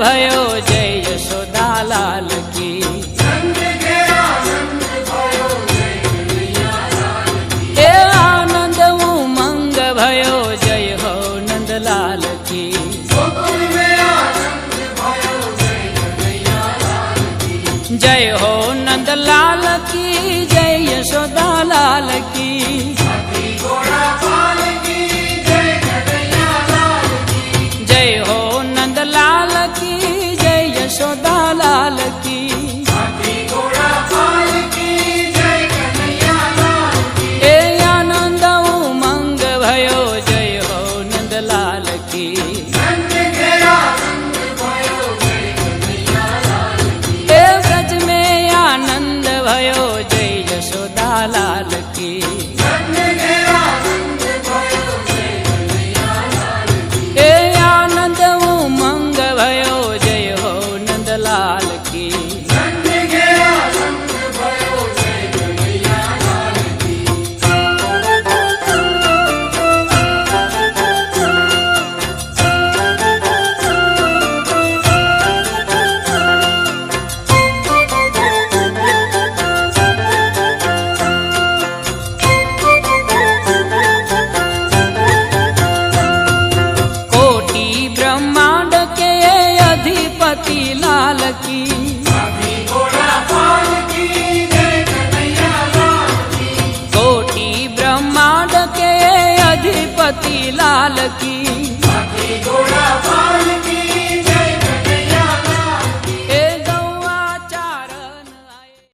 भयो जय यशोदा लाल की। हे आनंद उमंग भयो जय हो नंद लाल की। जय हो नंद लाल की जय यशोदा लाल की। जय हो नंद लाल की जय यशोदा लाल की। हे आनंद उमंग भयो जय हो नंद लाल की। हे ब्रज में आनंद भयो जय यशोदा लाल की। हे आनंद उमंग भयो जय हो नंद लाल की। कोटि ब्रह्मांड के अधिपति लाल की। कोटि ब्रह्मांड के अधिपति लाल की।